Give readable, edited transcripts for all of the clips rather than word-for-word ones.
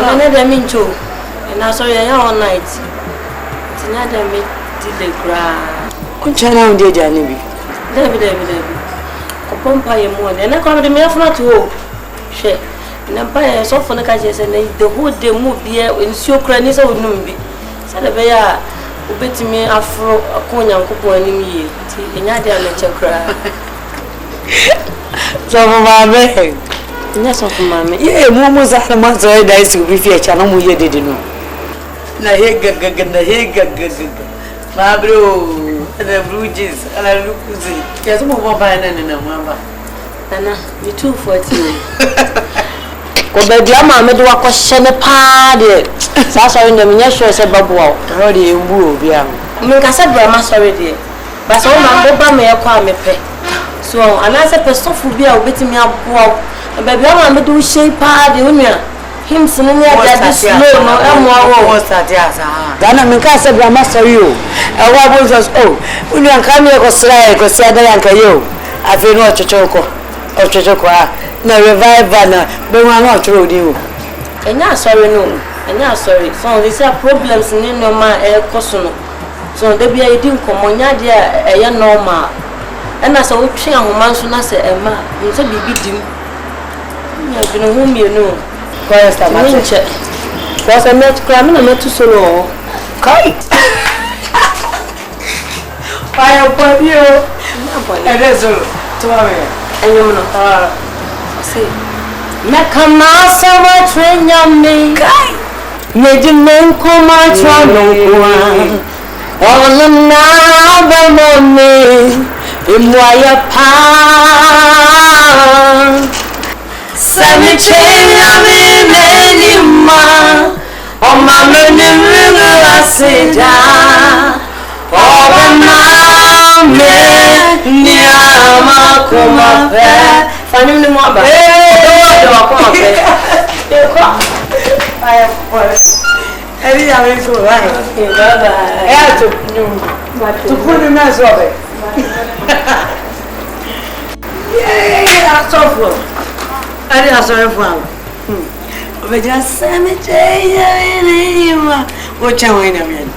I never mean to. And I saw you all night. It's another me delay grand. On China, dear Janby. David. Upon pay more, and I come to me after to share. And I buy a soft on the catches and the whole day move here in so crannies of Numbi. Said a bear who bet me afro a coin and coupon in me. And I dare let you cry. So, my Yes, of mammy. Yeah, Momo's a month old dice to be feared. Channel, you didn't know. Na hega my bro, and the blue jeans, and I look to see. Yes, more by and a mama. Nana, you 214. Go back, Grandma, made a question a party. That's why in the miniature said Bob Wow, already in Woo, yeah. Make I said, Grandma, sorry, dear. But so my Boba may acquire me pay. So, and I said, Person will be out beating me up. And baby, I'm going to do shape party, him singing at this slow, no, I'm more that, yes. Then I'm in Casa Grandma, you. And what was us? Oh, when you come here, go slide, go say the uncle, you. I feel not to choco or choco. No revive banner, but we're not through you. And now, sorry, no, and now, sorry. So, these are problems in no man, air costume. So, there be a dim come on, yeah, a young normal. And as a would train a woman, so I say, Emma, you said, be beating. You know whom you know. Where's the match? Was a match cramming a match solo. Kite. Fire upon you. And that's all. And you know, say, Macamasa, train young me. Made you men come out from all the now, me. In wire pan. Semi chain of anymore. Oh, my name I say, oh, my Niama, come up there. Find him the mother. I have any other so right. I have to put the mess of it. Yeah, so full. I didn't sorry for him. But just cemetery in what you win again.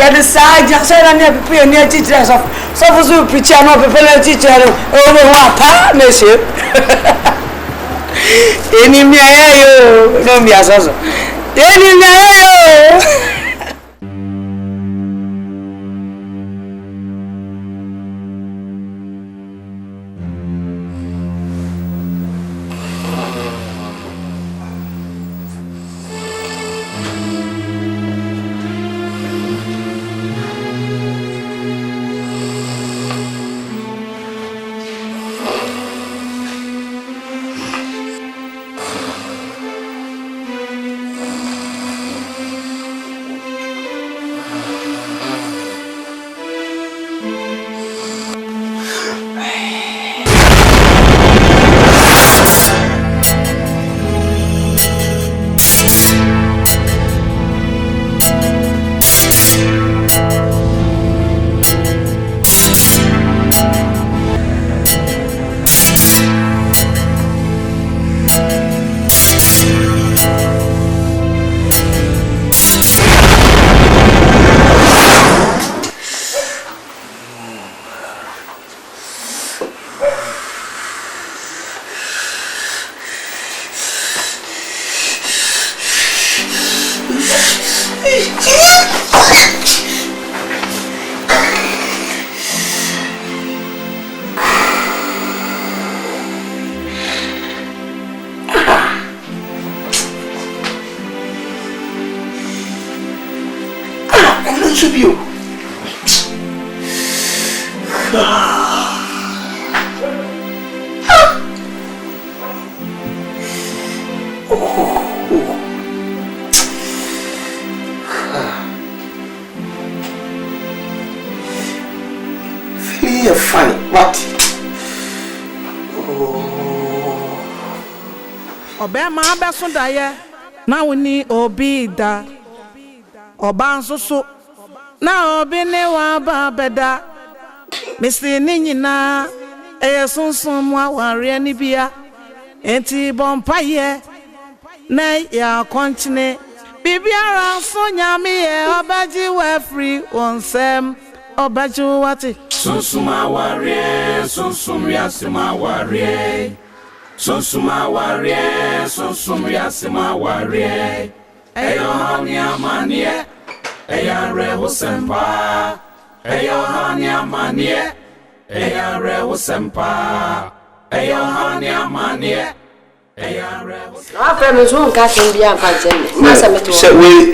At the side, just said I never pay near teachers of so for preacher, no people teacher over one partnership. Any me, you don't be as also. Any me, Feel funny, what? Obama Basundaya, now we need Obida. Obanso, now Obinewa Babeda. Mr. Nina, a SUNSUN, Warrior Nibia, Anti Bompaye. na ya continue bibiara so nyame e obaji we free onsem obaji wati sunsuma warrior sunsum yasima warrior sunsuma warrior sunsum yasima warrior eyo hania manie eya reho sempa eyo hania manie eya reho sempa eyo hania manie I promise won't catch him beyond Fancy. Say, we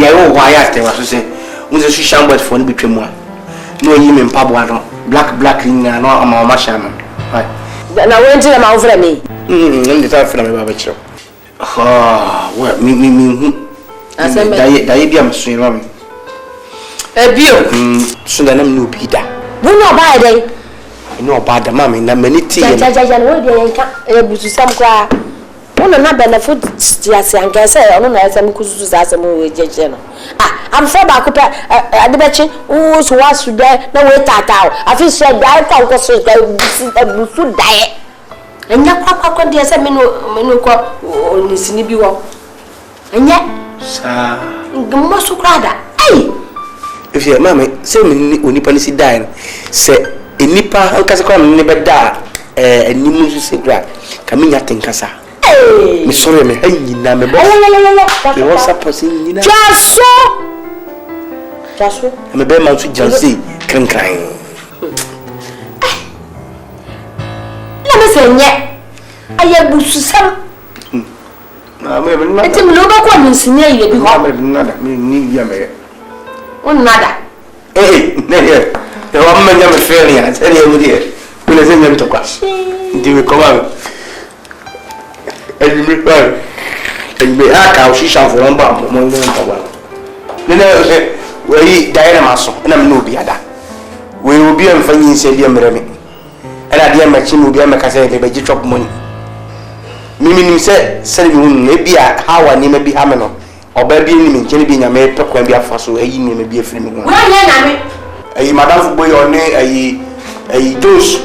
are why I tell us, say, when the shambles for between one. No, you mean Pablo, black in and all my shaman. Then I went to them over me. The time for me, Babach. Oh, what me, I said, Diabium, sweet Romy. A view, so that I'm no Peter. We know by day. No about the mammy, na many tea. I able to some cry. One another benefit, yes, and can say, I don't know, some cousins as a movie general. I'm so back up at the betting who's was today, no way out. I feel so bad, because I food diet. And your papa could be a menuco or Nissinibiwa. And yet, sir, the most crowded. Hey! If your mammy, say me when you policy dying, say. Nipa ankasa kwa mnebe da animu se gra kaminya tenkasa me sorry me hanyina me boss me whatsapp person nyina jaso me be man su jansi krenkran na me senye aye bususam na me nada etim lo ba kwa nsinya ile bi ho me nada me ni ya me on nada ne the woman never failing, I tell you, dear. When I send them to class, do we come out? And you reply, and be a cow, she shall for one bomb, one than one. Then I say, well, he died a muscle, and I'm no beada. We will be on funny, said the American. And I dear machine will be a macasset, but you drop money. Mimi said, maybe how I name be Hamano, or baby, can be a maid, talk when be a fossil, a year may be a friend. Ayi madam boy on ayi dos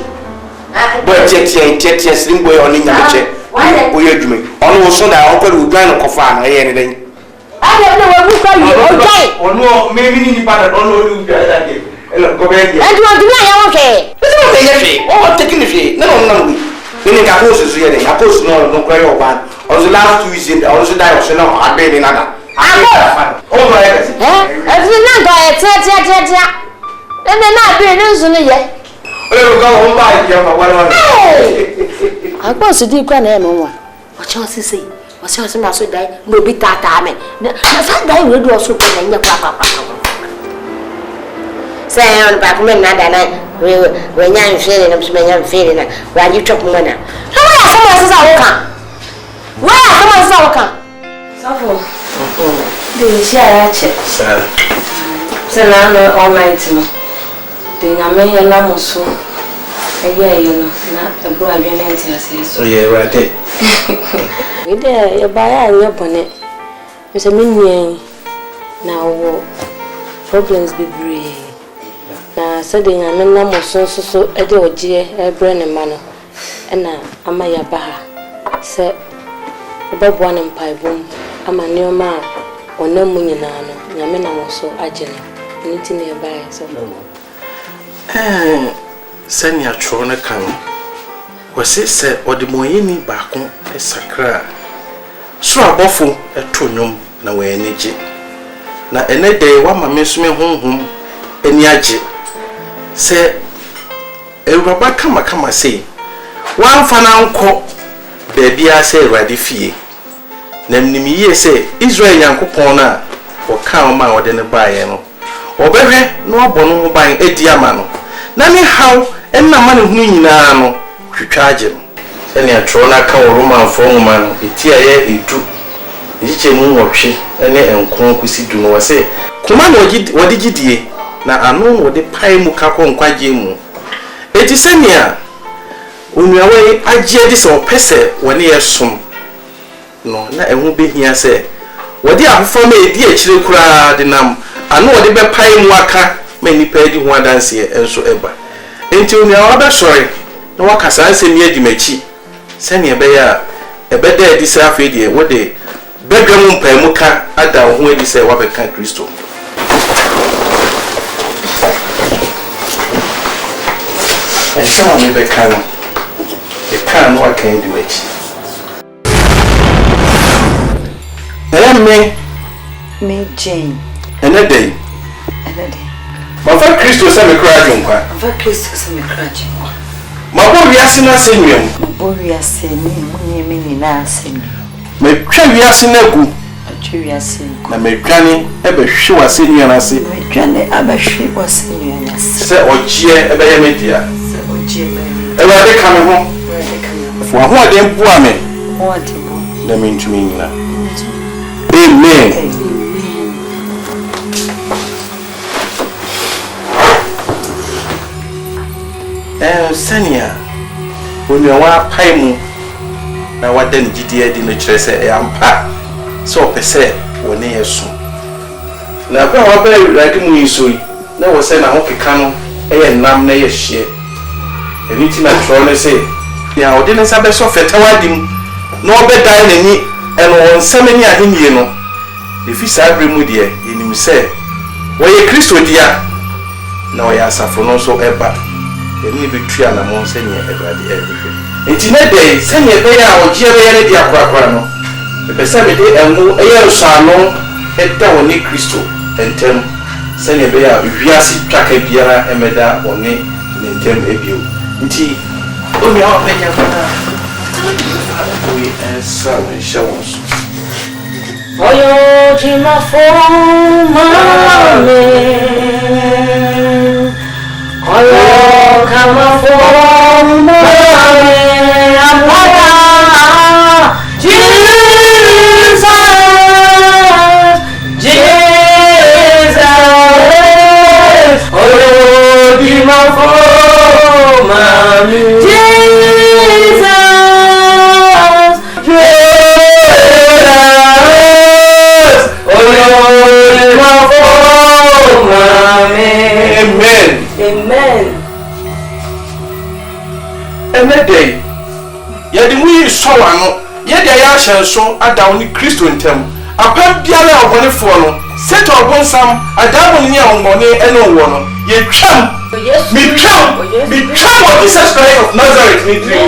boy check slim boy on nyache boy adwuma ono so na onko do dwan ko fa na ye ne den I don't know what we call you okay ono maybe ni pa ono do da de elo go be dia and you do na okay so be ye fi o taking the fi na no we ni ka post so ye de ka post no kwa yo ba on the last 2 weeks on so die so no abe ni nada o ba ye every na go tia and then I be in yet. Oh, go home by I was a deep one. What shall I say? What shall I say? Die? No be that me. I will do also in your papa. Say on back men that night. When you're feeling, I'm feeling while you talk money. Where are someone's our where are someone's our the share sir. So now all night. The Yamay Lamoso, a year, not a brother, so yeah, right there. We there, you buy a your bonnet. Mr. Minion now problems be brave. Now, studying a man so a dear, a brain and manner, and I'm my baha. Say, above one and pie boom, I'm a new man, or no munyanano, Yamina was so agile, anything nearby, so no. Send your trona can was it said or the moyeni back on a sacra. So a buffle a tunum na way energy. Na any day one my miss me home and yaji. Say a rubber come say one fan uncle baby I say ready fee. Name me say Israel Yanko Pona or cow my or then a buyer. Or baby, no bonum buying a diamano. Nani how and na money who na no charge him. Any a trona cow Roman phone man, it here he do. Each a moon or she, and then conquisi do no say. Command what did you do? Now I know what the pie mukako and quajimu. It is senia. When we are away, I jeer this or pesse when he has some. No, na won't be here say. What they are for me, dear children, the num. I know the be pie waka many pedi one dance here and so ever. Until now, other sorry, no one can say near the mechi. Send your bear a better this half idea what they bedroom pemuka ada ho edi say wa beka Kristo esa me beka no e kan no akan di wechi me Jane enede ma fa Kristo se me kra dwon kwa fa Kristo se me kra dwon ma bo wiase na senwem ma bo wiase ni munye me ni na senwem me twa wiase na gu atwa wiase na me twane e be hwe wase nua na se me twane abahwe wase nua na se se ogie e be ye media se ogie be e wa de ka me ho fo ho ade bua me ho ade bo na me ntumi nyina amen sania oni wa pai mu na wada ni gidie di no kire se e ampa so pese woni yesu na kwa wa ba radi mu yisoi na wo se na ho keka no e ye nam na ye hye eni ti na tro ne se ya odi ne sa be so feta wadim na obedai nani e no won samani ahenie no e fi sa bre mu de enim se wo ye Kristo dia na wo ya asafo no so eba eni be tua na mo se ne ebrade ehwe enti ne dey se ne be ya ogie be ya ne dia kwakwa no e be se me de enwo eya usano eda woni Kristo entem se ne be ya wiase twaka biara emeda woni ne entem ebio nti oni a penya bana we esa we shawos oyo jima foma me oyo kama foma me amara Jesus oyo jima foma me Jesus amen amen emede ye di mu so wano ye de ya hyenso adaw ni Kristo ntem apam biara obonefo no set obonsam adaw ni ahomone ene wo no ye twam mi twam of Jesus Christ of Nazareth ni tri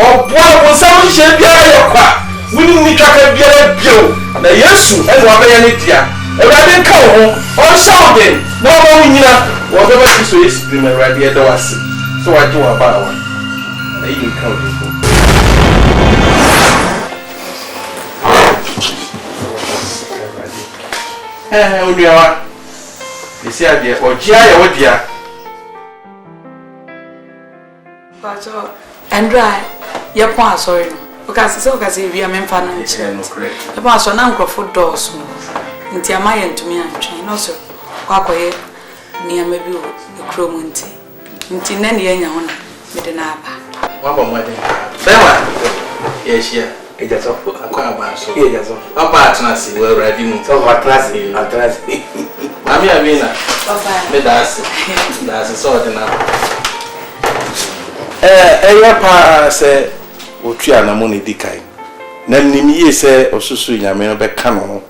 obo obonsam hye biara ye kwa wuni ni twaka biara bio na Yesu ene wa benya ni dia ewade ka ho on shouting na wo nyina wo be ba Kristo Yesu bi me ewade e da wase so waje wa ba wa na yi ka o ko onua isi ade ogia ye wodia Pacho Andra ye pon asori no because se o ka se wi amemfa no nche ye pon aso na nkrofo dos no nti amaye ntumi antwen no so kwakoye ni amabi o ekromo nti na ne yenya ho na mede na aba wa ba mo de bewa ye shia eja so akwa aba so eja so papa atna si we ready mu so atna si mami amina papa me das so de na eya pa se otua na mo ne dikai na nimi ye se osusu nyame no be ka no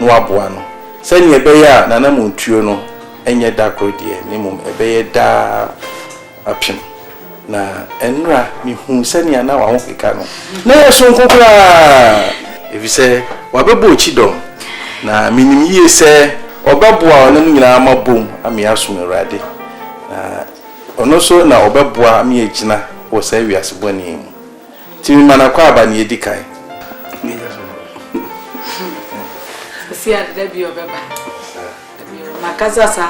no aboa no se ne be ya na na mo tuo no enye da krodie ni mum ebe ye da apim na enra mi hu se ne na wa ho keka no na yeso nkokura ebi se wa bebo chidom na minim ye se obeboa ono nyina mabom ami asum urade na ono so na obeboa ami egina wo se wiase boni timi mana kwa aba ne edikai si adabi obeba makaza sa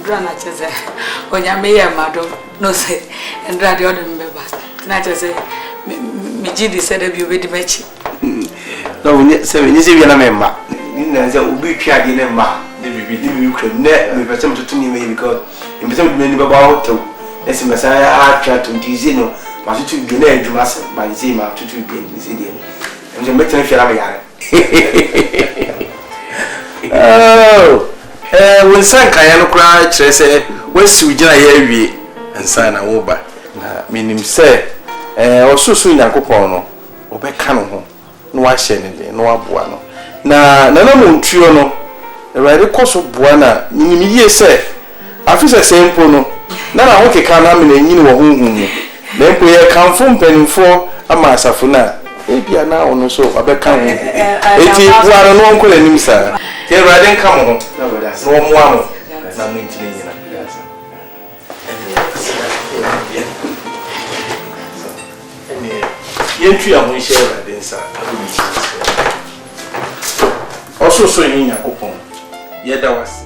ndra na cheze onyame ye mado no se ndra de odem beba na cheze mi jidi se dabi obedi mechi no ni se na memma ni na ze obi twa de ne ma de bibi kwem ne me pese mtoto ni me because me pese me ni baba hotel esi me say a twa to ndizi no ma tutu bi na adwuma se ba zi ma tutu bi ni se de nje me tena fiara me yare when san kaya no kra kire se wasi ugina ye awie ansa na wo ba na minim se osusu nyankopon no obeka no ho no no wa hye ne de no wa boa no na nana mo ntuo no awurade koso boa na nyimiyie se afisa sempo no na ho keka na me na nyini wo honhum na mpo ye kanfo mpanimfo ama asafo na ebia na ono so abeka ho eti boa no onko nanim sa ti awurade nka mo ho na wo moa mo na mo ntine nyina yentu ya mo nhye awurade nsa abuni oso so yin yakopon yeda wase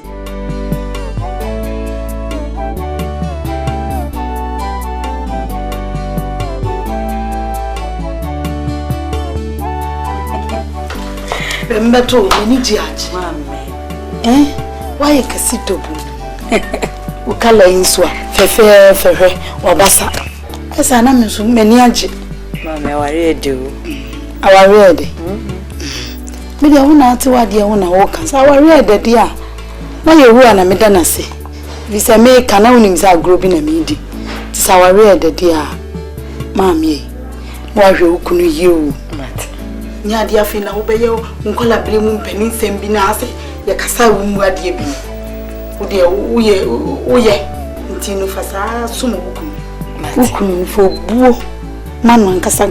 Mbeto ni jiaji mame why kasitobu ukala inswa fefe wabasa esa na menso meni age mame aware de me dia wona ate wade wona wo kan sa aware de dia na yewu ana meda na se visa me kana wonim sa grobi na medi ti sa aware de dia mame wa hwe ukunu yewu nya dia fi na obeye nkola bele mu mpani nsem bi na ase ya kasa wu mu ade bi ode uye ntinu fasa sumu ukunu fo buo manu nkasa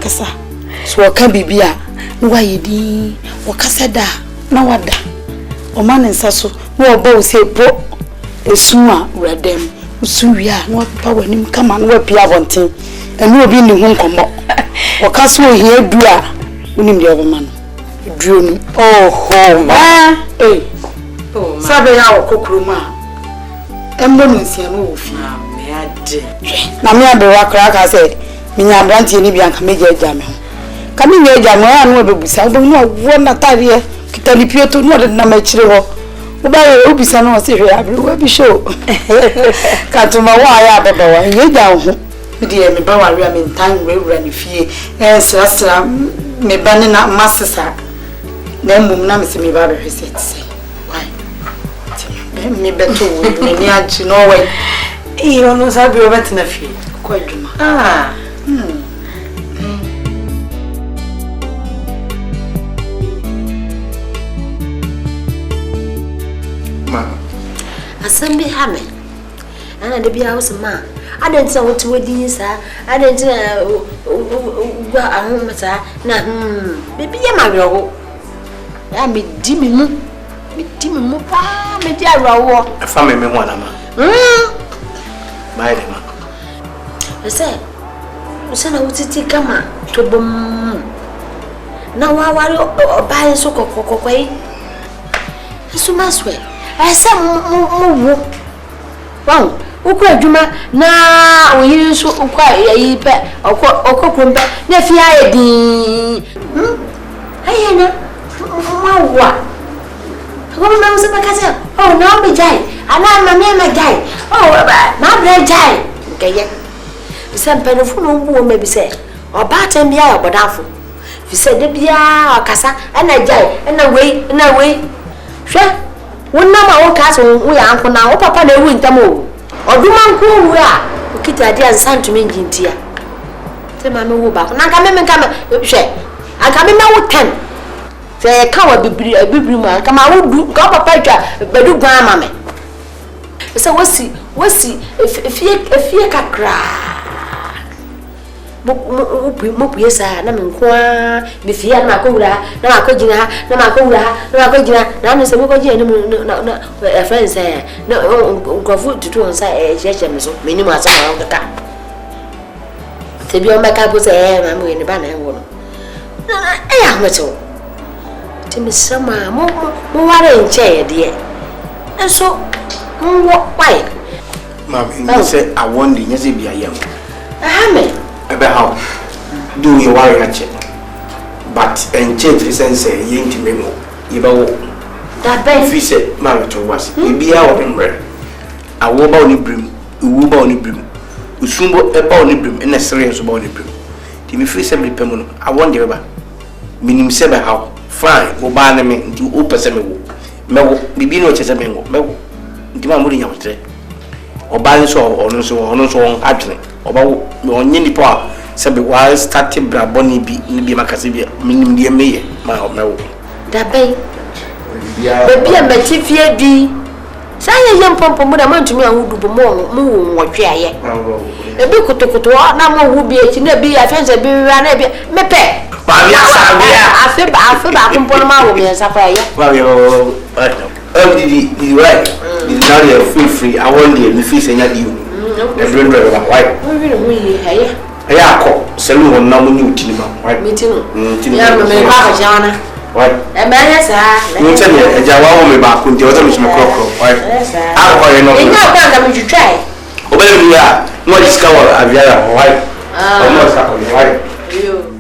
so ka bibia no wayedi wakasa da na wada o man nsa so no oba o se po esu a uradem usu wi a no papa wanim kama no wapia abonten enu obi ni hu nkomo wakaso ohia du a unim de obama no duo nu ma sabe ya okokroma embo nsia no wo fi me ade na me abe wakra ka se minya abrantie ni bia nka meje agya me ho ka me agya me ho anu obebusa obo no wo na tare kitali pieto no de na ma kire ho oba ye obisa no se hwe abre wa bi show ka to ma wa ya baba wa ye agya ho me me ba wa ria me ntan wura ni fie sra me ba ne na masesa na mum na me se me ba be hwese tse why me beto me ni agi no way ono sabi obet na fie kwa djuma asambi hame ana de bia house ma adanti wotu wadi sa adanti gwa ahomata na bibi ya mawo ya me di mi mu pa me di arawo afa me ho anama mai de ma ese na wutiti kama to bom na wawari obaye so kokokokwai eso maswe ese mu wow ukwa adwuma na oyiri so ukwa yi pe okokrompe na fi aye din ayena mawa ko ma musa bakata oh na me jai ana mama me jai oh ma bre jai keye bisa mpanofu no bu o me bisa oba tem bia obodafo bisa de bia akasa ana jai ana wei hwe wonna ma wo kasa wo ya anko na wo papa na ewu ntamo oduma nko wu a okita dia nsantumi njintia te ma me wo ba na ka me hwe aka me na wo 10 se ka wa bibiri ma ka ma wo du ka papa twa bedu gwa ma me se wasi efie kakra mo puyesa na me nkoa be fie na akowura na akogina na no se mo kogina na friends na nkofu tutu onsa cheche me so me ni mo asa na ngaka te bi o meka bo se ma mo ni ba na enwo no ya meto te me sama mo ware nche ye de enso wo why mama say I want the nyese bia yam amen ebe how do you worry at it but and change the sense yenti memo yibawo that ben fi say mama to was bia wo bemre awo ba oni brim uwu ba oni brim usumbo e ba oni brim na serious ba oni brim ti mi fi say me pemu no I want the beba minim say be how fine wo ba na me nti o pese me wo mewo bibi no chese me wo mewo nti ma muri nyawotre oba nso ono so adwene oba onye nipa se be wa start bra boni bi ni bi makase bi minim die meye ma me da bay baby am betifie di say yam pompo mu da mantumi ahudu bo mu wotwe aye ebi kutukutu na mo hu bi echi na bi afense bi wi na bi mepe ba bi asabia afe ba kumpo na ma wo me nsa kwa ye ba yo di right now you're free I want the fee senya di the brain driver why we hu yi aye ya ko selu won na mo ni utini ma why meeting ya me ba ka jana why e ba ya sa mo tell you eja wa wo me ba ko nti o tell me me krokro why a ko ye no e nya kwa nga me try o be mi ya no discover aviara why o no sa ko why yo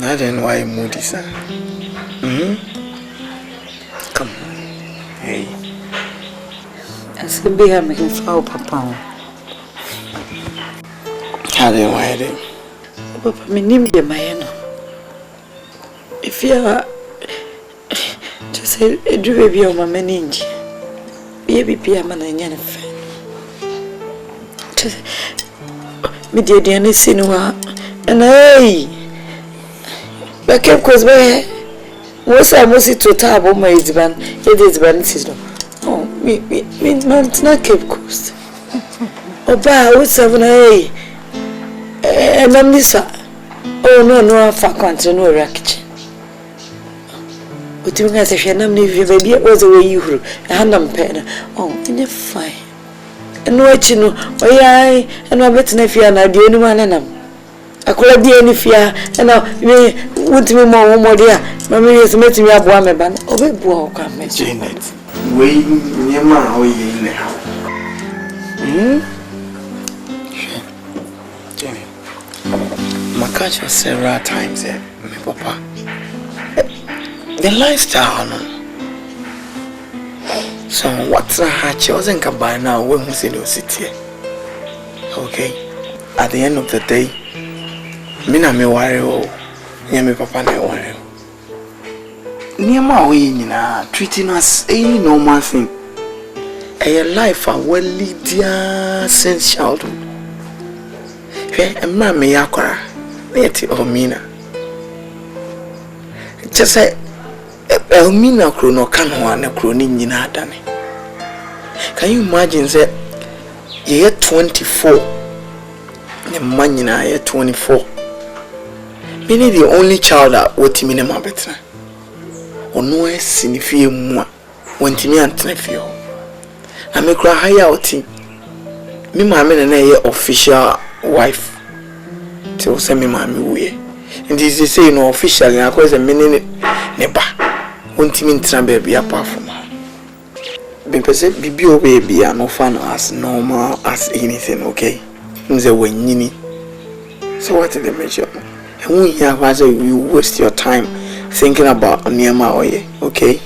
I don't know why you moody, sir. Come on. Hey. I said, be having him for Papa. I don't know why they. Papa, me name be my no. If you are just say, do baby on my meninge. Baby, be a man and yan fan. Me dear, the only sin and hey. But kept close by. Most I must to table my husband, it is Bansis. Oh, me, not Cape Coast. Oh, bah, what's 7A? And I'm this. Oh, no, far country, no racket. But you guys, if you know me, baby, it was the way you grew. A hand pen. Oh, in a fine. And what you know, oh, yeah, and my better nephew and I do anyone and I'm. I could be any fear, and now me want me more dear. Mammy is making me a boy, man. Oh, we walk, I met Janet. Wait, your man, how you in the house? Janet. My catch was several times here, my papa. The lifestyle, no. So, what's a hatch? I wasn't come by now when we see the city. Okay, at the end of the day. Mina me worry oh, me papa na worry. Niema we nyina treating us any normal thing. A life a well lead since childhood. Emma me yakora. Neti Omina. Just say Omina Chrono Canwan and Crony Dani. Can you imagine that you're 24 and Manina you're 24? Meaning the only child that what you mean a better. Or no sinifie moi when Timmy and Tenefio. I make cry high out team. Me, my man, and a official wife. Till send me, mammy, we. And this is say no officially, I cause a minute neighbor. Won't mean baby apart from her. Because baby, baby, are no fun as normal as anything, okay? The way you so, what is the measure? And when you have as you waste your time thinking about Onyema Oye, okay?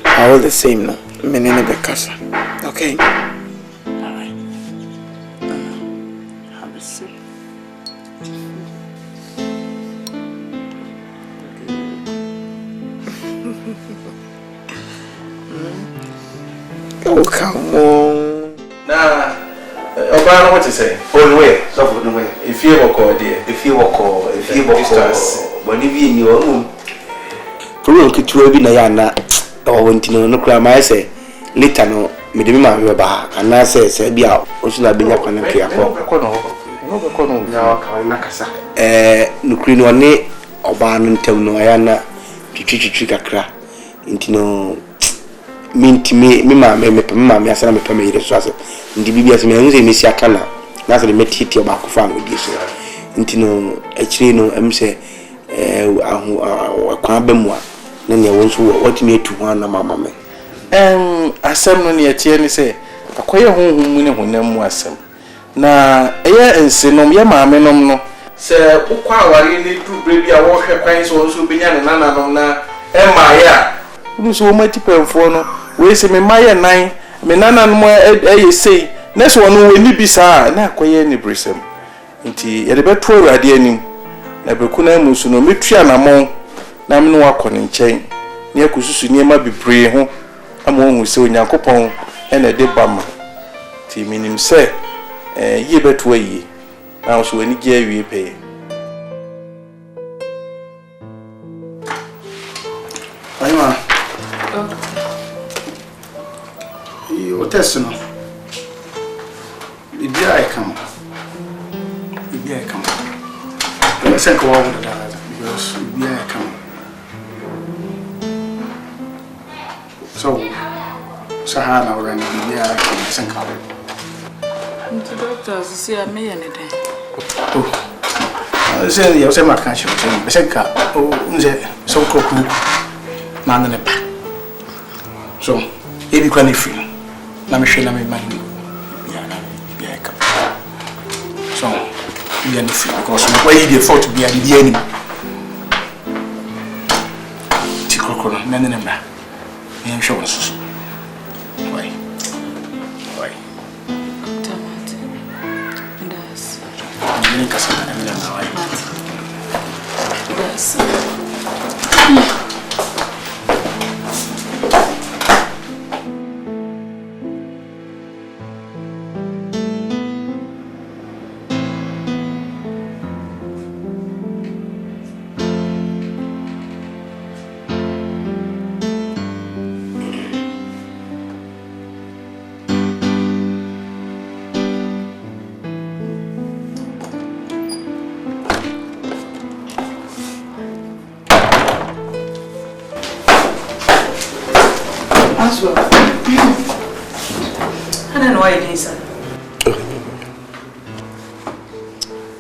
All the same, no. Menene Bekasa, okay? Alright. Have a sip. Oh, come on. Nah, Obama, what you say? All the way, so for the way. If you walk or dear, if you walk or when you be in your room, Kuru Kitu be Nayana, or when Tino no cry, I say, later no, Medima Reba, and I say, be out, or should I be up on a clear Nukrino ne, Oban tell no Ayana, Chichikakra, Intino. Minti me mamma sana me pame ire so ase ndi bibia se me hu se me sia kana na se me titi ba ko fa ngodi so nti no akire no em se akwa ba mu a na ne won so watimi etu ho na mama me asem no ne atie ni se akoye honhom mu ne honam mu asem na eye ensenom ye maame nom no se ukwa aware ni du bre bia wo hwe kwan so so benya ne nananom na ya so mati pemfo no we se me maye nan me nana no sei na so no we ni bisa na akoye ni bresem nti ye de beto awurade anim na bekuna mu so no metua na mo na me no akone nchen na yakususu niema bibre ho amon hu se onyankopon ena de bama ti minim se ye beto ayi na so ani gi awie pe aywa o test no bibia e come I said go over that because bibia e come so Sahana already bibia e come I said come the doctor say me anything oh I said you say my catch you I said ka oh nze so koku na ne pa so e bi kwa ni free na me hwe na me man ya ka so ya ni free because why you dey to be an enemy ti kokoro na ne na me hwe won so why tamati ndas ni ka sa na me na why ndas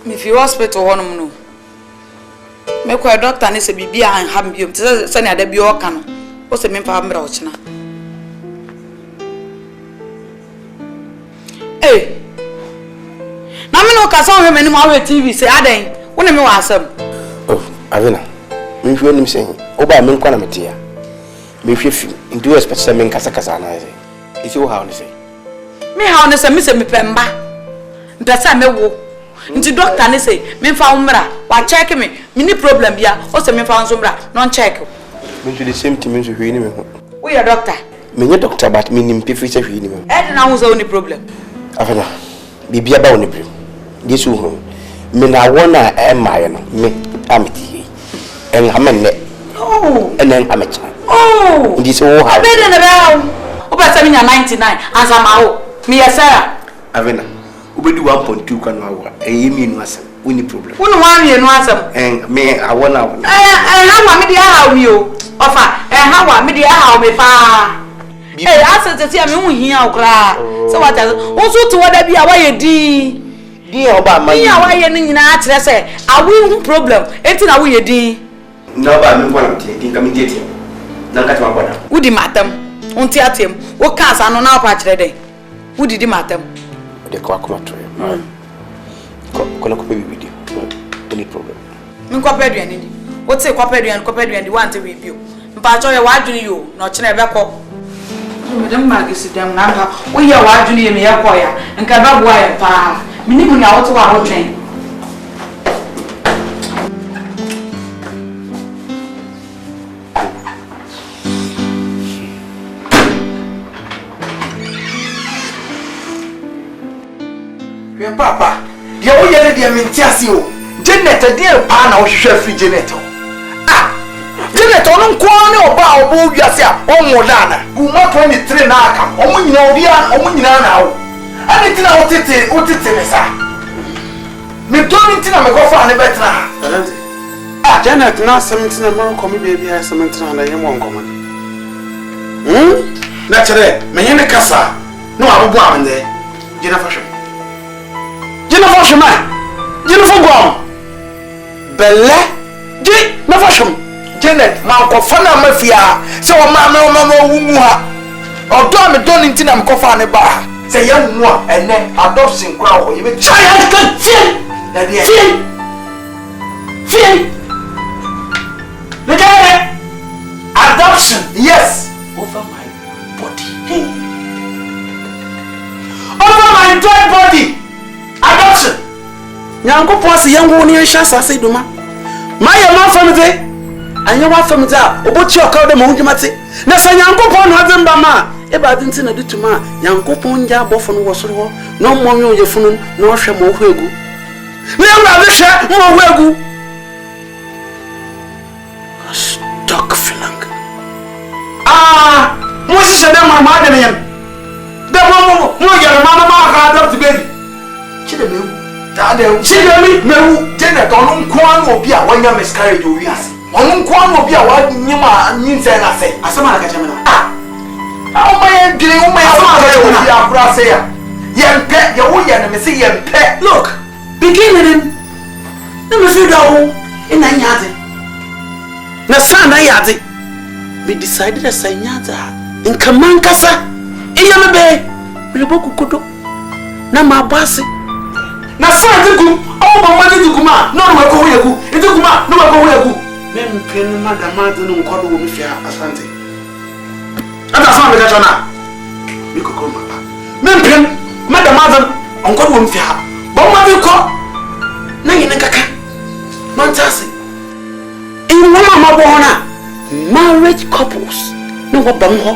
if you hospital honum no me kwa doctor ne se bibia an ham biom se ne ada bi o ka no o se me fa mra o china na me no ka so hwe me ni ma we TV se adan wo ne me wa asam oh avena me hwe nim se o ba me nkwa na metia me hwe fi ndu expect se me nkasa kasa na ise isi wo ha on se me ha on se me se me pemba mpesa me wo nti doctor ne say me fa umra wa check me ni problem bia o say me fa umra non check me do the same thing me so hwe ni me ho we your doctor me nye doctor but me nim pefi se hwe ni me e na hu say any problem afena bibia ba woni brim yesu hu me na wona e maye no me ameti en hamenne enen amecha ndi so wo ha abede na ba o ba sami nya 99 azama wo me yesa avena ubedi 1.2 kwa no awa eyemi nu asem woni problem woni wa wie nu asem me awona ha me dia ha wi o ofa ha wa me dia ha o me pa asete me hu hia okra se wata wo so to wada bia wa ye di oba ma ya wa ye ni nyina a kire se awi hu problem enti na wo ye di no ba me ngwa mti dinka mi dietie na nkati ma boda wudi matam onti atem wo ka asa no na opa kire den wudi di matam de kwa kuma to ko na ko baby video any problem min ko pedu ani di wo te ko pedu ani want we bio mpa cho ye wa adwuni yo no kire be ko madam magisi dem na ba wo ye wa adwuni ye me ye ko ya nka ba bo aye pa minimu na wo to wa ho twen Papa, dia o yele dia mentiasi o. Janet dia pa na o hwehwe free Janet. Janet onu nko ne oba obo wiase a onwo dana. Buma 23 na aka. Omo nyina na wo. Ani tina o tete me sa. Me doni tina me go fa ne betra. Janet na 17 na mo komi baby ha 17 na yemo nkomo. Na chere me yene kasa. No abobo amende. Jina fashion. Jennifer Shema, Jennifer Guam, Belle, Jennifer Shem, Janet, Malco Fana Mafia, so Mamma Wumuha, or Don Donington and Kofane Bar, say young one, and then adoption crowd, even child can feel that feel. Look at it. Adoption, yes, over my body, over my dead body. Adoption. Nyango posi yango ni ehya sase duma. Maye ma famite. Anye wa famite a obochi okawde ma hunjumate. Na sa nyango pon no ademba ma e ba dinti na dituma nyango pon nja abofo no wosoro ho no monwe oyefunu no hwe mo ho egu. Na yawra be hwe mo ho egu. Stock feeling. Mo si se dem ma de ne yem. De mo yere ma ka adopt baby. Chide mewu tade chide mewu Janet onu nkoan obi a wanya miscarriage owi ase onu nkoan obi a wanyima nyinse na se Asama na kacha me na o maye dwene o maye obi akura se ya yempe ye wo ye ne me se yempe look beginning na me feel dawo ina nyaade na sa na yaade we decided to say nyaade in kaman kasa iya me be we boku kodo na mabase na sa digu o ba wa digu ma no no ko hoyagu digu ma no ko hoyagu mem pen madama de no nkodo wo me fia asante ada sa me ka na mi ko ko ma mem pen madama de nkodo wo me fia bo ma bi ko na yin kaka mantasi in one ma bo na marriage couples no wo bam ho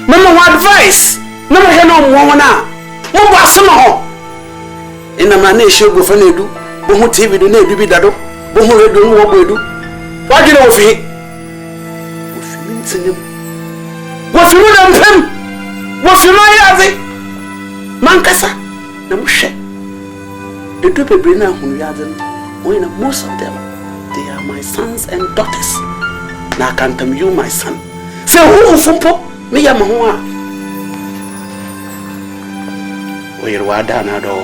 mama wa advice na mo he no mo na mo bo asema ho ina ma na ehye go fa na edu bo hu tv do na edu bi dado bo hu radio no wo bo edu wa gina wo fi ntinem wo fi mu na mpem wo fi ma yaze man kasa na mo hwe edu bebre na hunu yaze no na most of them they are my sons and daughters na kantam you my son say who fumpo me ya ma ho a we rwada na do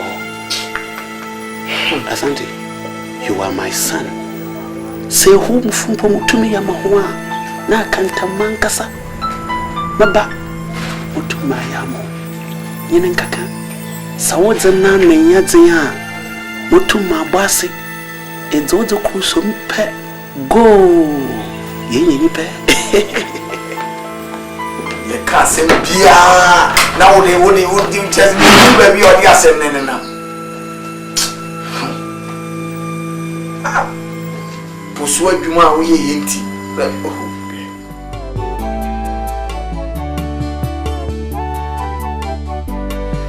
Asante, you are my son. Say who mfumpo mutumi ya mahua na kanta mankasa. Baba mutuma ya mo. Nyine nkaka. Sawoze na nyaze ya mutuma basi. Ezozo kuso mpe go. Yenye nipe. Ye kasem bia na wode mchezi mbe bi odi asem nene na. Poso adwuma a wo ye yenti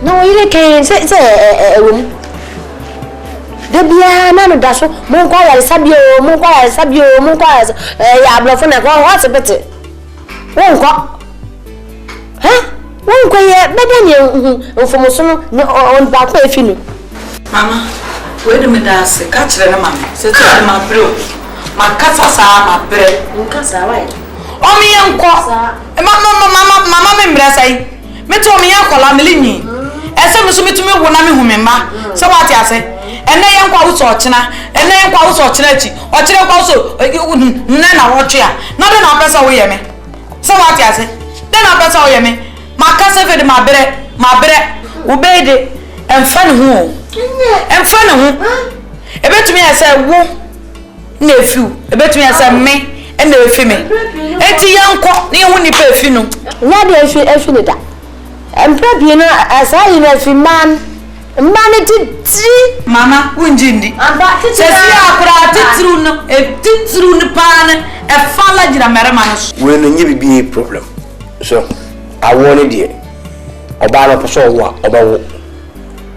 na No, you can't say a room. The piano does so, Monquire Sabio, Monquire, Yablofona, what's a better? Won't go. Huh? Won't go yet, better you from on back if you know. Mama, wait a minute, catch the man, said my bro. My cats are my bread. Oh, me uncle, Mamma, Membrasai. Me told me uncle, I'm leaning. And some to me when I'm remember. So what I say? And they uncle was watching, and they uncle was watching or chill also. You wouldn't, none watch ya. Not an officer away me. So what I say? Then I pass away me. My cousin fed my bread, obeyed it, and fun who. And fun who. A bit to me, I said, woo. Nephew, a bit me as a me and the female. And the young cock near when you pay funeral. Not the issue that. And probably as I as a man, Mamma, Winjindi. And back to the pan, a falla in a meraman. When you be a problem. So, I wanted you. About a person,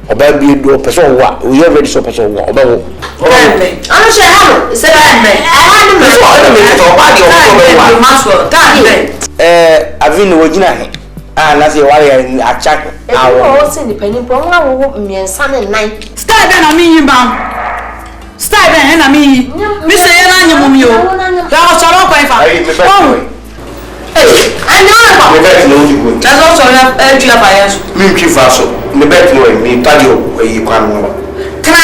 about be do person what we already saw person what about I'm sure how said I've been working and as a warrior in a chat. I was independent program me and son and nine. Start then I mean bound. Start then I mean Mr. Yanamio. That was all over. I know that's also Milky Faso, the bet no, me tadio, where you can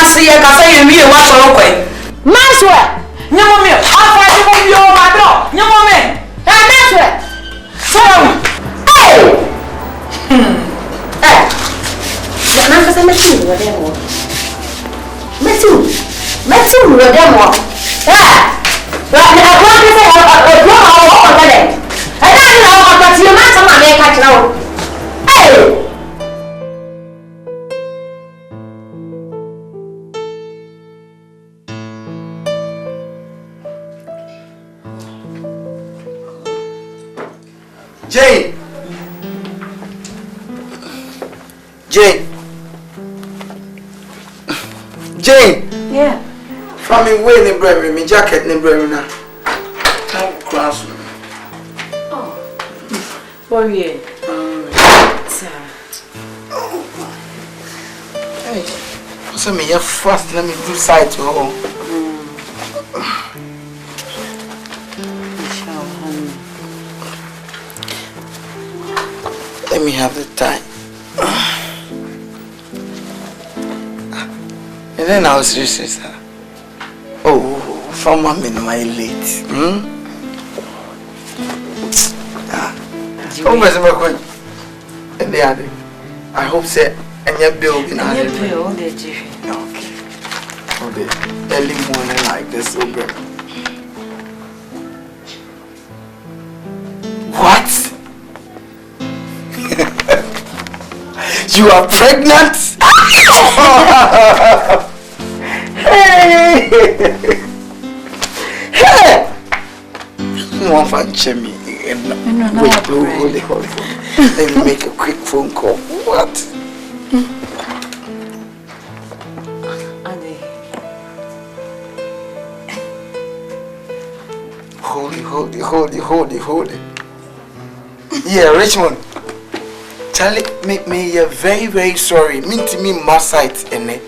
see a cafe and me a wash or okay. Maxwell, no me, I'll fight you over my door. No me, Maxwell. So, I'm machine with them all. Machine with them all. But I want to say, I don't know, but you must have made catch now. Hey! Jane! Yeah. From me way in Bremen, me jacket in Bremen. Come cross. Oh, yeah. Hey, what's me? You're fast. Let me do side to home. Let me have the time. And then I was just oh, from my late. Oh, my God. And they are. I hope so. And your bill in our bill. Okay. Oh, the early morning like this. So good. What? You are pregnant? Hey! Hey! No one check me. Wait, hold it. Let me make a quick phone call. What? Hold it. Yeah, Richmond. Charlie, me you're very, very sorry. Mean to me, my sight in it.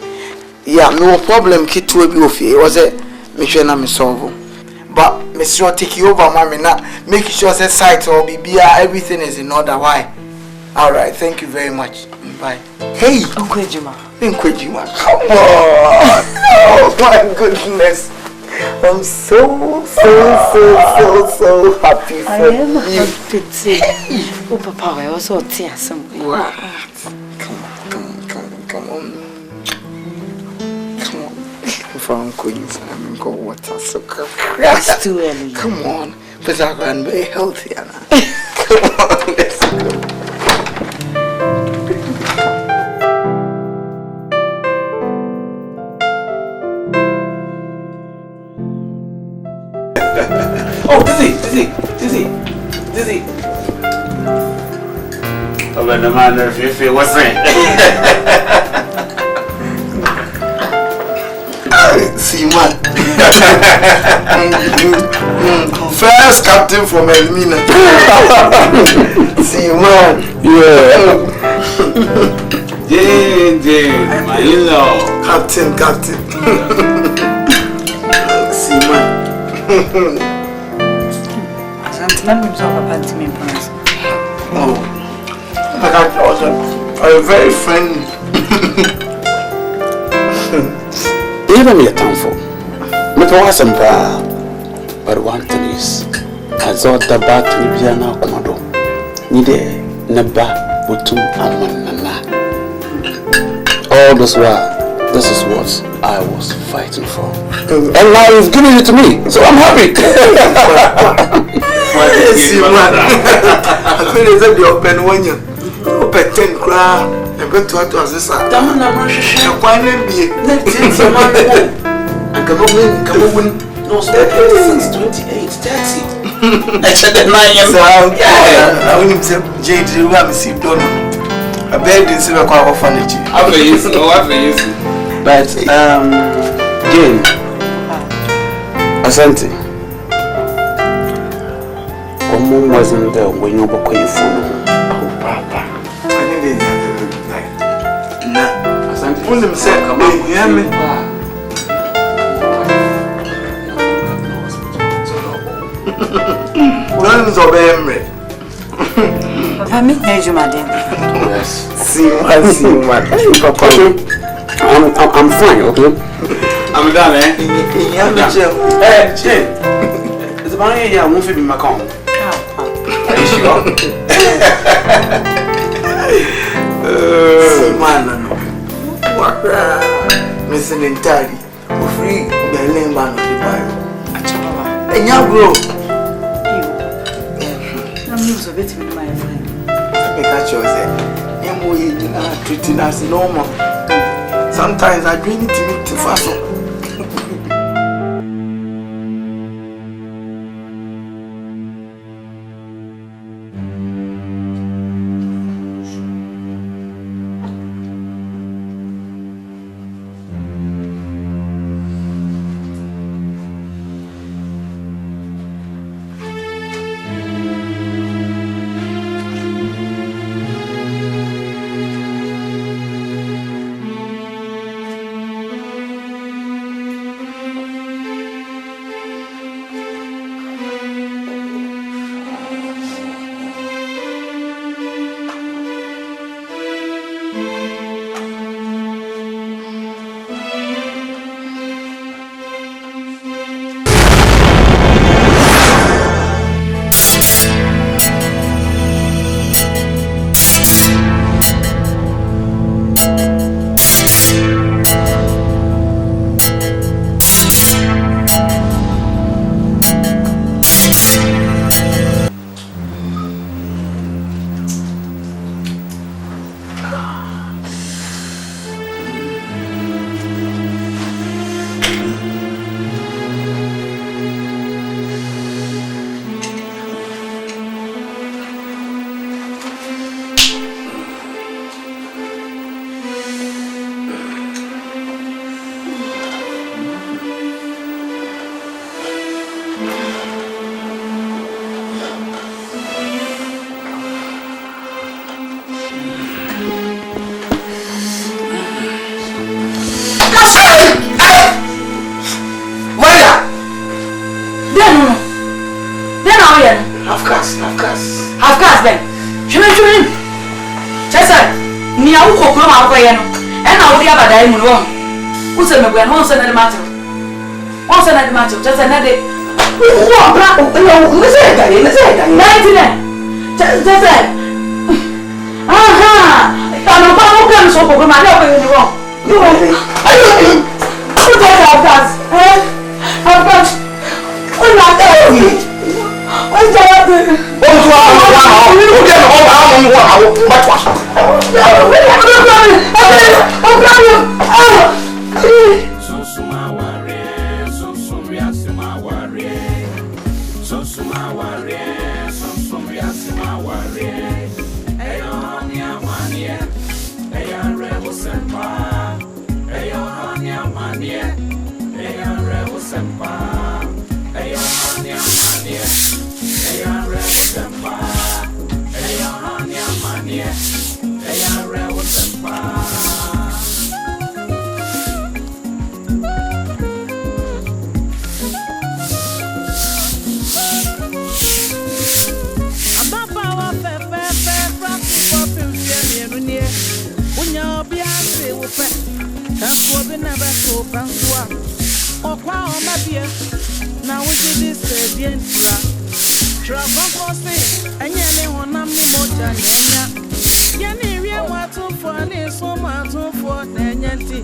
Yeah, no problem. Kid to be off here. Was it? Make sure I'm solve. But Mister take you over, mommy. Now make sure that site or be everything is in order. Why? All right. Thank you very much. Bye. Hey, Uncle Juma. Come on. Oh my goodness. I'm so happy for you. I am happy too. Oh, Papa, I also tear some. What? Come on. If I'm going to go water, so it's too early. Come on, but I'm going to be healthy. Come on, let's go. Oh, Dizzy. Over the man if you was saying. See man. First captain from Elmina. See man. Yeah. Yeah, my in-law. Captain. See man. Oh, like I are very friendly. Even me a thankful. Me to was but one thing is, I thought the bat to be an commando. Nide neba butum amanana. All this while, this is what I was fighting for, and now you've given it to me, so I'm happy. See man. I feel as if you open one year. Open 10 cry. I'm going to have to assist her. Damn, I'm not sure. I'm going to be. Let's take some money. And come on. No, 26, 28, 30. I said that 9 years. Yeah. I want him to Jade, you have received donor. I beg this in a car of furniture. After you, but Jane, Asante. Mom wasn't there when you were your phone. Oh, Papa. I didn't like. Nah. Asante. Pull himself. Come on, hear me. Don't obey me. I'm Yes. See man. I'm fine, okay? I'm done, eh? Hey, Jane. It's about here, I won't fit in my car. Are you sure? See man, what missing entirely. Free Berlin man of the Bible. And you grow. I'm used to it with my friend. Because you say, you are treating us normal. Sometimes I drink it to me too fast. Half cast then. Shouldn't Chester, near Ukoko, and now we have a diamond wrong. Who said me when once another matter? Once another matter, just another day. Who said that? 99. Just said, aha! I'm not going to so for my love in the wrong. You half cast, half cast. I'm not there. What's that? So Pansua, or Qua Mabia. Now we see this Serbian Travel, and Yanni on Namni Mocha, Yanni, we are what for an is so much for Nanyanti.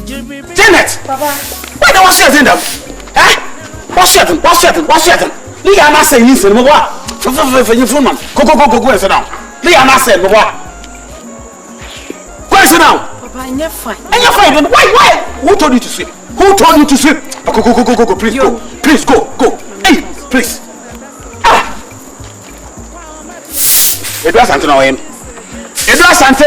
Janet! Papa, why don't you send them? Eh? What's certain? Leah, I say, listen, what? For your phone, go and sit down. Leah, I said, what? Go and sit down. Papa, and you're fine. And you're fine. Why? Who told you to sleep? Who told you to sleep? Go, please go. Please go. Hey, please. Edwa Sante na oyem. Edwa Sante.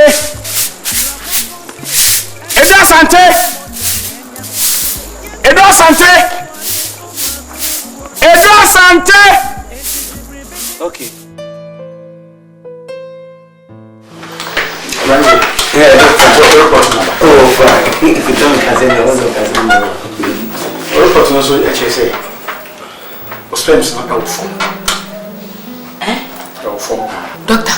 Okay. Yeah, oh, fine. Doctor,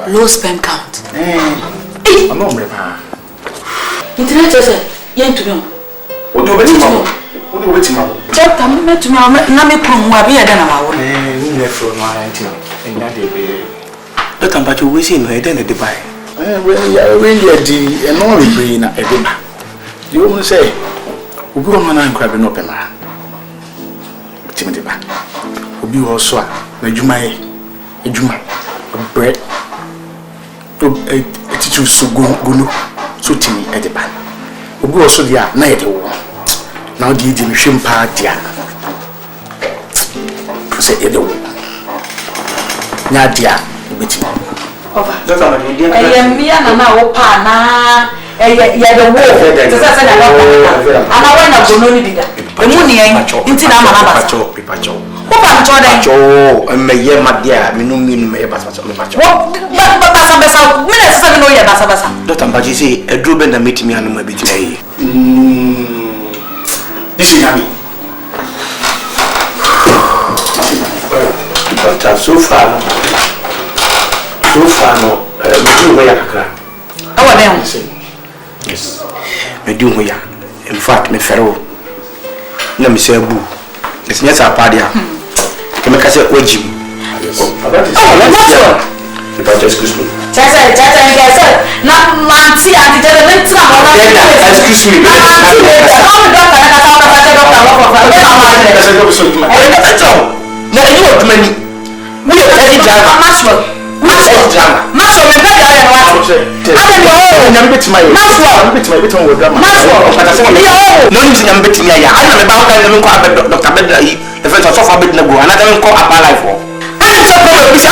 low sperm count. I'm not remember. Internet says, "Yen to me." What do you wait, Mama? What do you wait, Mama? Doctor, me met to me. Nami krum wa biya dana ma wona. You left from my auntie. And that day, Doctor, but you waiting no then the buy. When you are the and all brain at Edema. You won't say, "We go on and grab an open man." Timothy, we be also a Juma, bread. A teacher so good, so tiny at the back. We go also there, night. Now, did you shim party? Say, Edo. Nadia, with me. I am me and now, Pana. The war. And I went up to Nonida. The money into Namaba. Pacho, and may ye, my dear, me no mean me about Pacho. What? But Bassabasa, minutes 7 or Bassabasa. Doctor, but you see, a druben that meet me and my bit. This is me. But so far, no, we do where I can. Oh, then, yes, we do where. In fact, me fellow, no, me say boo. It's not a party. Can make us a wage. If I just excuse me. Not Manti and the Excuse me. No, you want money. We are very drama. Maxwell, my brother, I am bit my Maxwell, but I said, no, I'm betting me. I am about Dr. Bedra, the first of all, another call up my life. I don't know, it's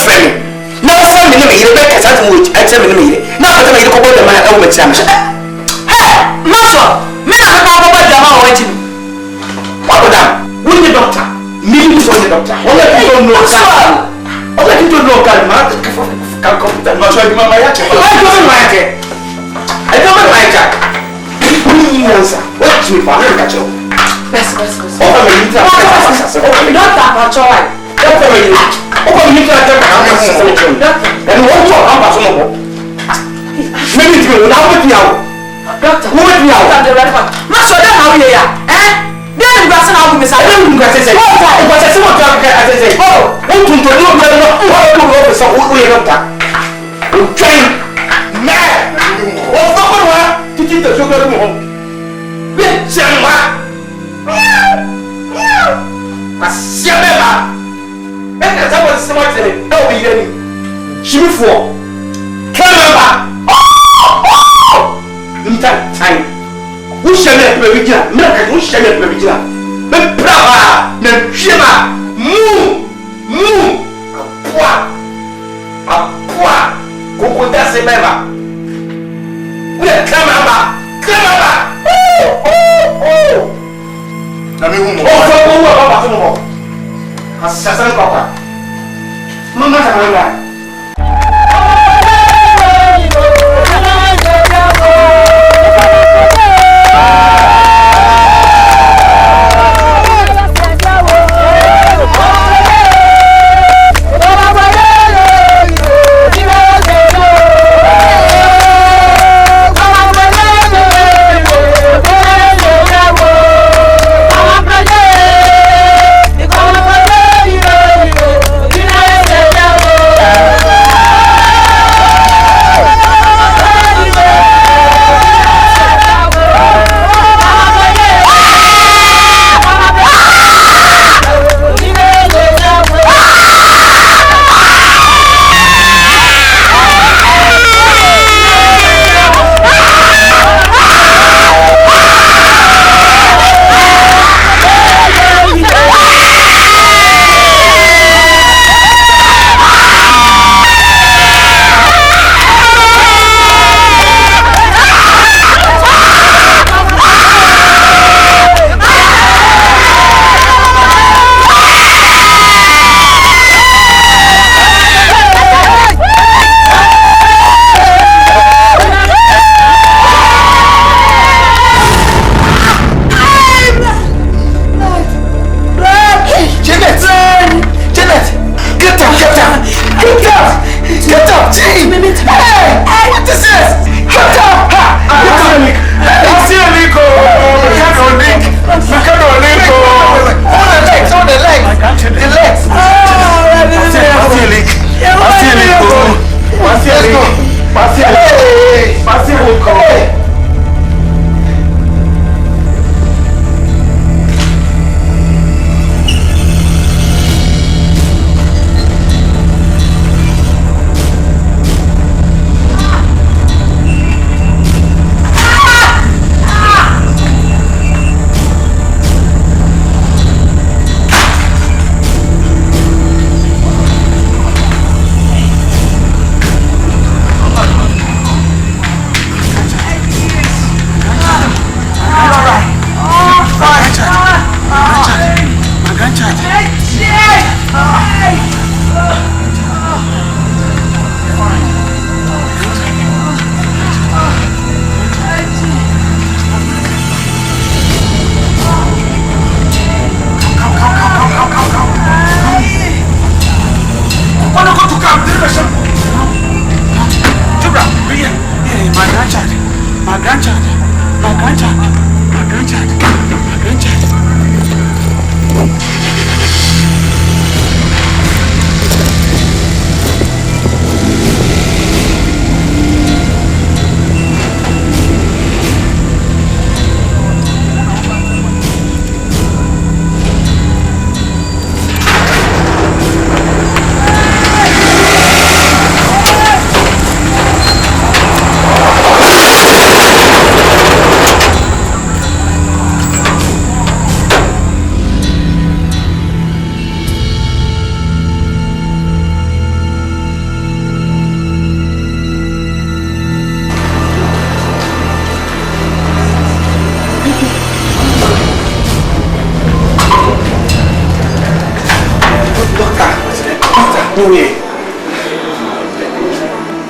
friend. No, friend, you make a certain which I tell me. Now, I make a couple of my own exams. Hey, Maxwell, men are about Jama waiting. What would that? Wouldn't the doctor? Me, the doctor. All I don't know, all I don't know, can't come that much. I don't like it. I don't like it. Answer. What's me for? Look at you. Best. Oh, I'm not and what talk maybe it's me now with you. Doctor, with you. Master, how are you? Eh? Then you got some miss. I don't know what to say. What I say. Oh, what to do? What we doctor? Train man. What's the one? Did you just go home? Let's and someone smart in it. Don't be any. She before. Come time. We shall not be beginner. America, we shall not be beginner. But brava, the shima, moo. A poor. Go that's a member. We are come. Assassin papa. Mama sama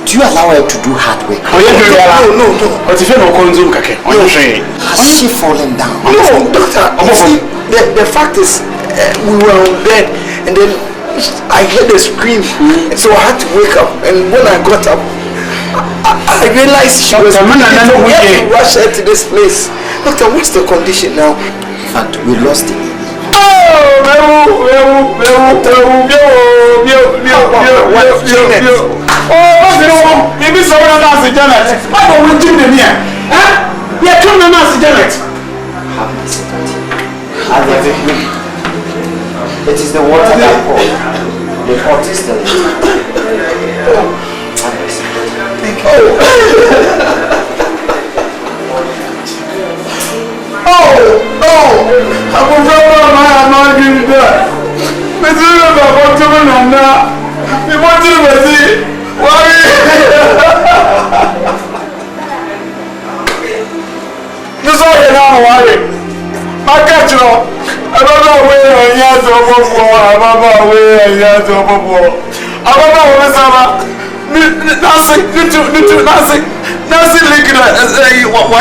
Do you allow her to do hard work? No. But if you don't consume kake, has she fallen down? No, doctor. See, the fact is, we were on bed, and then I heard a scream, so I had to wake up. And when I got up, I realized she was bleeding. So we had to rush her to this place. Doctor, what's the condition now? In fact, we lost it. Maybe someone else is Janet. Why don't we do them here? Huh? We are two members of Janet. Have mercy. It is the water that poured. The pot is still there. Have mercy. Thank you. I'm a brother, I'm not giving that. But you know about what I'm not. We want to see. Why? This all you know, why? My catch, you know. I don't know where I am to before. I don't know where I am to before. I don't know where I'm nothing. Nothing like that. Why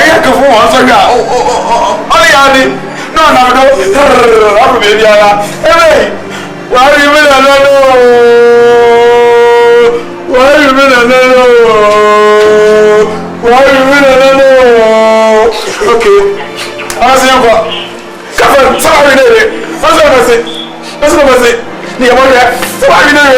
are you going on? Only no. I'm baby. Hey, why are you in Okay. I'm saying what? Come sorry, what's up, I say? Yeah, what are you? Sorry, what's up, I say? Why are you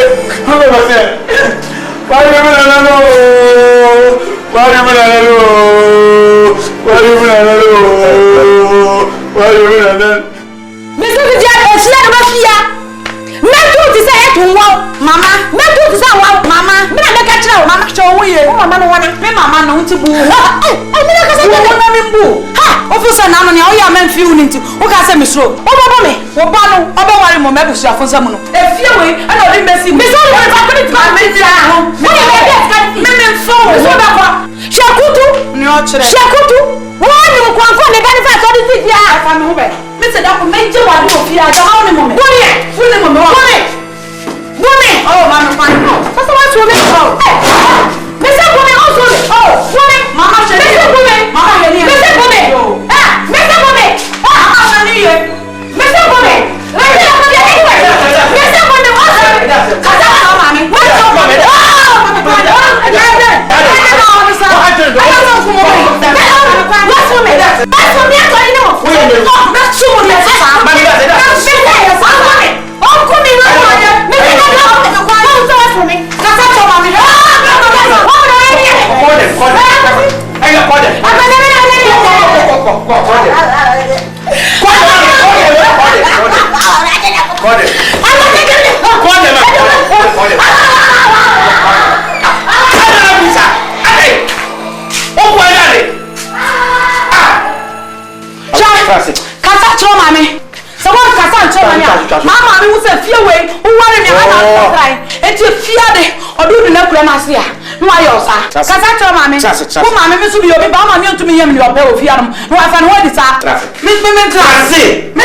no ayosa kasa cho mame wo mame me so bi obi ba mame ntumi yam ni opa ofianom no afa no wadi sa me trase ya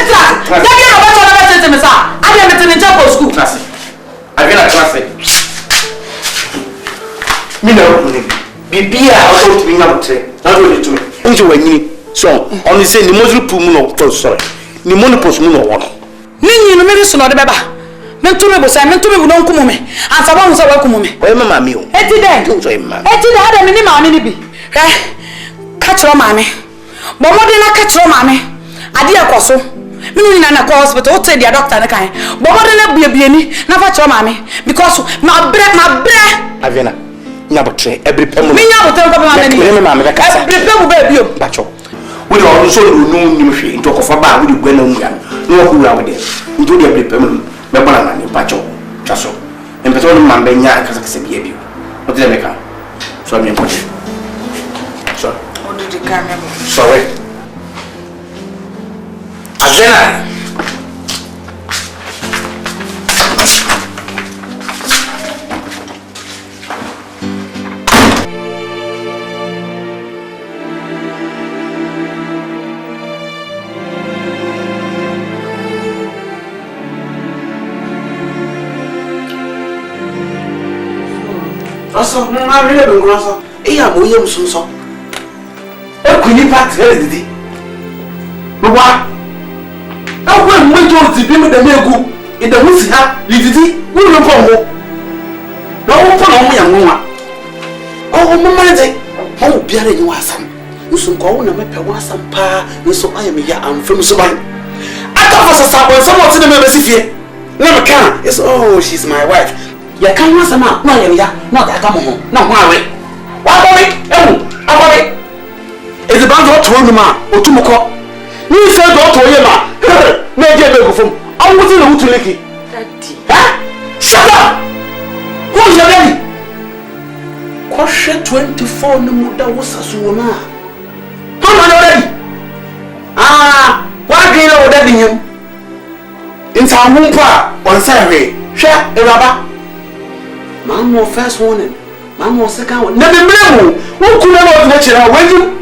bi no ba cho na ba tete me sa ade me tene ncha ko school trase avena trase mi na ro ni bibia o to mi nyam tre na do ni tumi njo wanyini so on say ni module pu mu no to sorry ni monopos mu no wo ni nyinu me so no de beba me ntumi bo say me ntumi bu no nkumu me ansa ba hu say wa kumu me o mama mi o eti den so mama eti den ade me ni maame ni bi ka chiro maame bo mode na ka chiro maame ade akoso minu ni na ko hospital o te dia doctor na kan bo mode na biebie ni na fa chiro maame because ma bre avena nyabotre every pemu mi nyabotre ko maame ni me maame ka sa every pemu ba bio bacho we do on so no nim hwe into ko fa ba we do gwa na mu ya no ko wura we de into dia every pemu me bana na ni bacho chaso empeto no mambe nya kasa kasa bia bio o de me ka so mi enko so o de ka me sorry Avena Oso, na really be grosso. Iya mo yem sunso. E kuni part re didi. Baba. Awu mo jo ti bi me da megu. E da musi ha, didi. Wo lo ko mo. Na wo ko na mo ya nwa. O mo ma de. Ho biara ni wasam. Nso ko wo na me pe wasam pa, nso aye me ya amfam so ban. Aka fa sa sabon so mo ti na me besi fie. Na me kan, it's oh, she's my wife. Ya kan wasa ma na ya na ga ka mo na ho awe wa bo mi abore ezi ban do to numa otumuko ni se do to ye ma na je be gufum awuti na wutuleki daddy ha shut up who you daddy ko she 24 no muda wosasu wona to na daddy wa green na daddy nyem inta humpa onsa hwe hwe eraba Mama first warning, mama second one. Na membremo, wo kuna no na chira waju.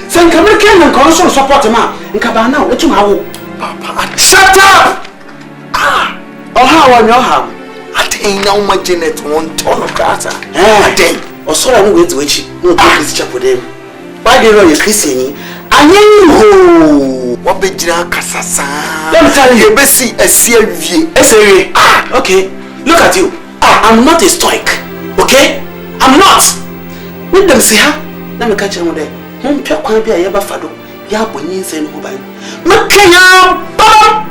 Sen kamera ken na console support ma. Nka ba na etu ma wo. Papa, shut up. Oh how on your ham. Atin na uma Janet won ton of data. Atin. Osora no we to echi. No to this chapel dem. Why dey know you Christian? Anyen ho. Wo be jira kasasa. Let me tell you, be see wie. Esewie. Okay. Look at you. I'm not a stoic, okay? I'm not. Let them see her. Let me catch them there. Home pia kwan bia ye ba fado. Ya bonyin se no ban. Makanya bam.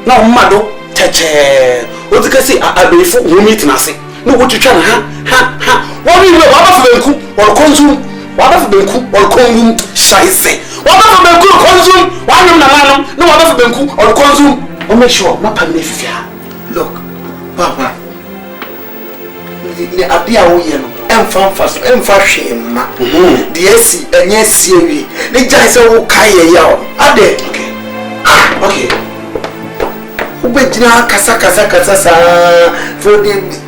Na mmado cheche. O ti ka si abelifo wo meet na se. No wo twetwa na ha. Wo mi we wa ba fa banku, wo konzum. Wa ba fa banku, wo kongum. Shaise. Wa ba fa banku, konzum. Wa nyum na manum. No wa ba fa banku, wo konzum. O make sure ma pa me fifia. Look, papa. Ni abia wo ye no emfa hwe ma de asi anya sie wi ne jai se wo kai ye ya ade okay wo be jina kasa sa for the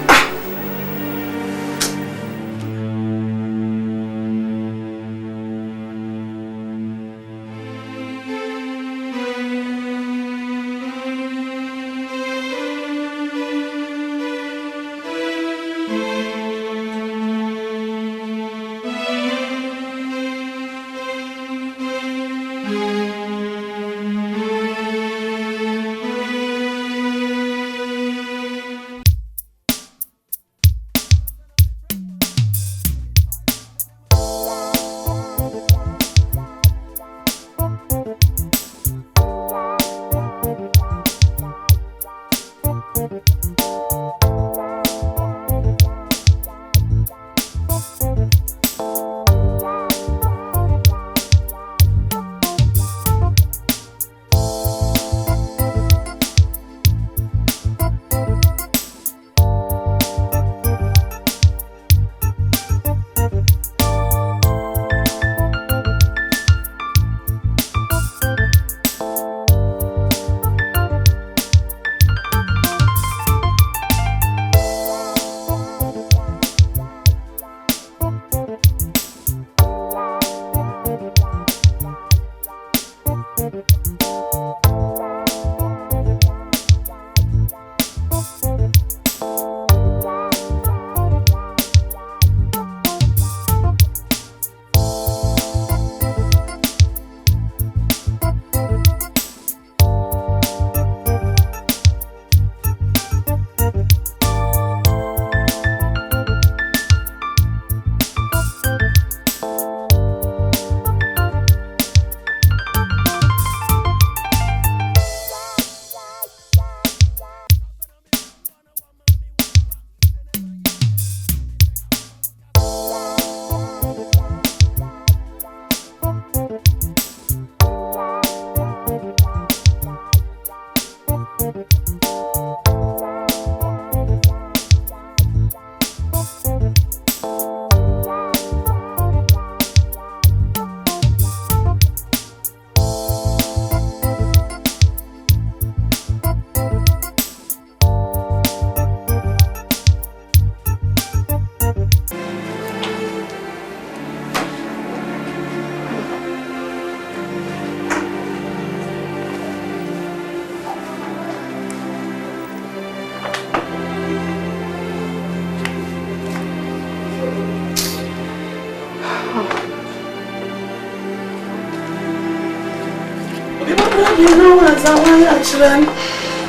You know what I want to learn.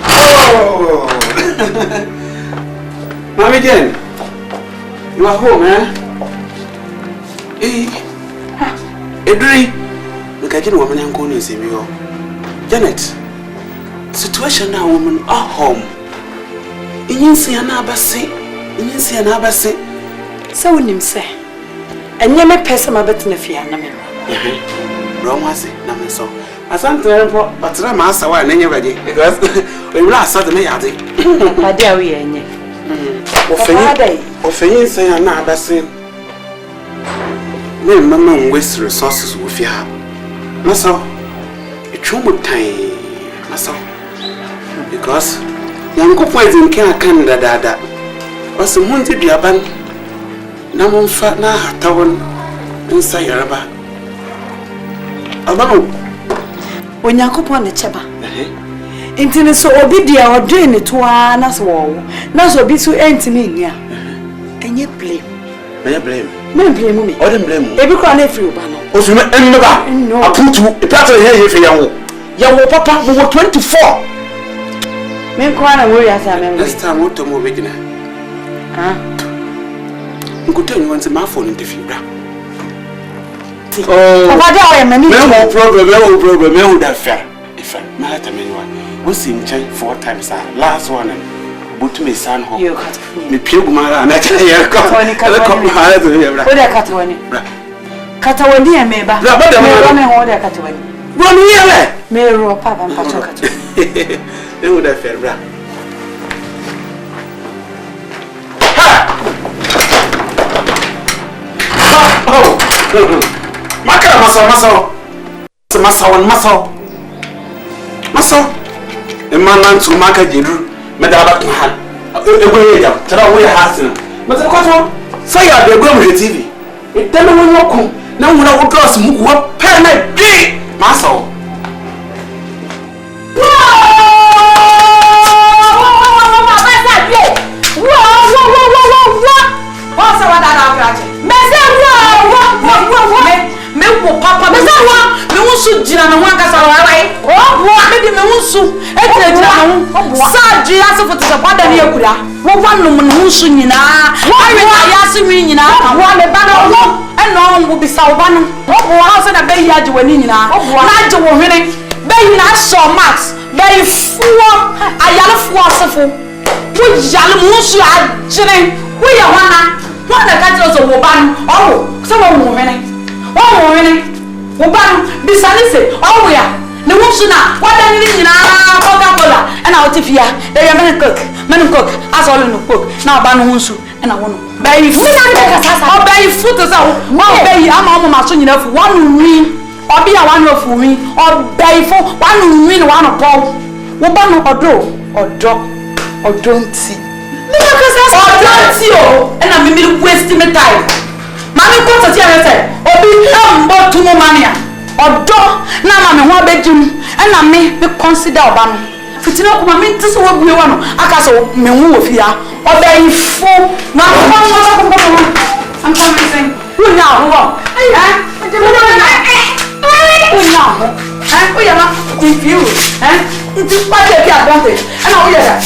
Oh! Mommy Jane, you are home, eh? Edri, look at you, woman, and go and see me. Janet, situation now, woman, are home. You see an abbassi, you see an abbassi. So when him say, and you may pass him a bit in a fear. Wrong was it, Naman so. I sent her, but I'm master one and you're ready because we last saw the mayadi. I dare we any. Offending say an abbassi. Me, Mamma waste resources with you. Maso, it's too much time, Maso. Because young couple in Canada was a monte diaban. Namon fat na town inside Yaraba. Abano. When you couple on the chaba. Intimate so obedient or doing it to us wall. Now so be so empty me. And you blame. May I blame? May blame me. Or them blame. Every crown every banner. Oh, you remember? No. I put you a pattern here for you. Your papa were 24. Men crown and worry as I am. Next time, what to move again? Huh? You could tell you once a my phone interview. Oh, what are you? No problem, no that fair. If I matter anyone, once in change 4 times, last one and put me son home. You cut me pure man, and I tell you, Catawani and Meba. Run here, Mero, Papa, and Patrick. They would have fair, bra. Oh, Muscle. A man to market Jeru, Madaba to hand. A way down, tell away Hassan. But the quarter, say I be going with the TV. It doesn't walk home. Now, when I would cross, what pen gay, Muscle. Papa, me say wa me wonsu jina me wan kasa wa wai o me di me wonsu e jina me sa ji asefo te kwada ne akura wo wanum ne wonsu nyina awe na ya se wi nyina wo me ba na wo e no wo bisa wo ba no wo se na be ya je wani nyina na je wo hwene be nyina so max be fuo ayale fuo asefo wo yale mo wonsu ajire wo ya wana ka je so wo ba no o se wo mo hwene oh women woban bisani se oh ya ne wonsu na wada ni nyina Coca-Cola and out if ya they are men cook as all no cook na ba no wonsu na wono bayi fu oh bayi fu to sa oh bayi ama ma so nyina fu one win obi ya one of win oh bayi fu one win one of paul woban odo nti me ka sa odo nti o na me waste me time mami ko to ti ere se obi ambo tumo mania odo na ma me ho abejim e na me consider oba no fitina ko ma me ntse wo bue wa no aka so me hu wo fia oba ifo na ko am come saying who now who who ya ma if you it is part of your advantage and how you that